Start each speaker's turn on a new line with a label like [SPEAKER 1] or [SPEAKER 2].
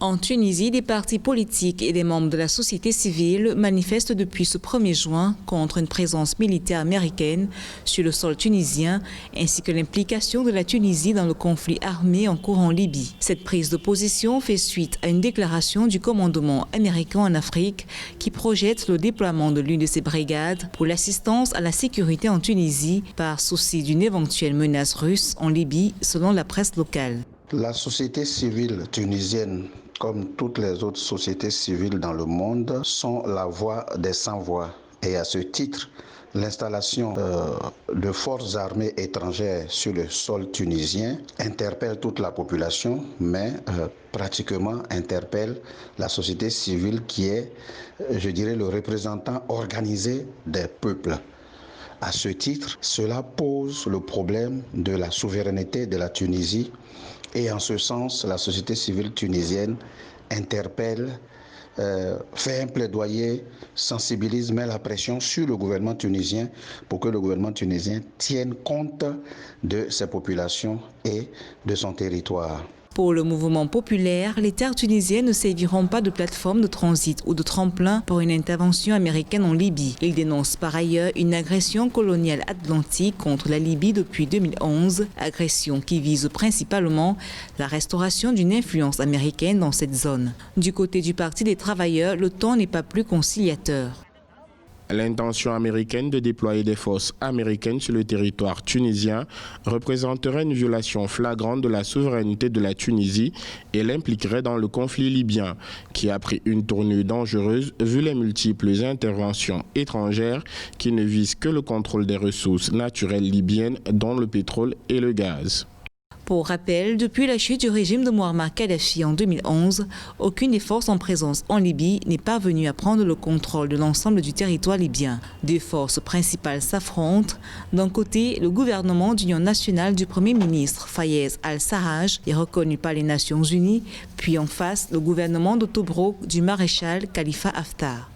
[SPEAKER 1] En Tunisie, des partis politiques et des membres de la société civile manifestent depuis ce 1er juin contre une présence militaire américaine sur le sol tunisien ainsi que l'implication de la Tunisie dans le conflit armé en cours en Libye. Cette prise de position fait suite à une déclaration du commandement américain en Afrique qui projette le déploiement de l'une de ses brigades pour l'assistance à la sécurité en Tunisie par souci d'une éventuelle menace russe en Libye, selon la presse locale.
[SPEAKER 2] La société civile tunisienne, comme toutes les autres sociétés civiles dans le monde, sont la voix des sans-voix. Et à ce titre, l'installation de forces armées étrangères sur le sol tunisien interpelle toute la population, mais pratiquement interpelle la société civile qui est, je dirais, le représentant organisé des peuples. À ce titre, cela pose le problème de la souveraineté de la Tunisie et en ce sens, la société civile tunisienne interpelle, fait un plaidoyer, sensibilise, met la pression sur le gouvernement tunisien pour que le gouvernement tunisien tienne compte de ses populations et de son territoire.
[SPEAKER 1] Pour le mouvement populaire, les terres tunisiennes ne serviront pas de plateforme de transit ou de tremplin pour une intervention américaine en Libye. Il dénonce par ailleurs une agression coloniale atlantique contre la Libye depuis 2011, agression qui vise principalement la restauration d'une influence américaine dans cette zone. Du côté du Parti des travailleurs, le ton n'est pas plus conciliateur.
[SPEAKER 3] L'intention américaine de déployer des forces américaines sur le territoire tunisien représenterait une violation flagrante de la souveraineté de la Tunisie et l'impliquerait dans le conflit libyen, qui a pris une tournure dangereuse vu les multiples interventions étrangères qui ne visent que le contrôle des ressources naturelles libyennes, dont le pétrole et le gaz.
[SPEAKER 1] Pour rappel, depuis la chute du régime de Mouammar Kadhafi en 2011, aucune des forces en présence en Libye n'est parvenue à prendre le contrôle de l'ensemble du territoire libyen. Deux forces principales s'affrontent. D'un côté, le gouvernement d'union nationale du Premier ministre Fayez al-Sarraj est reconnu par les Nations Unies, puis en face, le gouvernement de Tobrouk du maréchal Khalifa Haftar.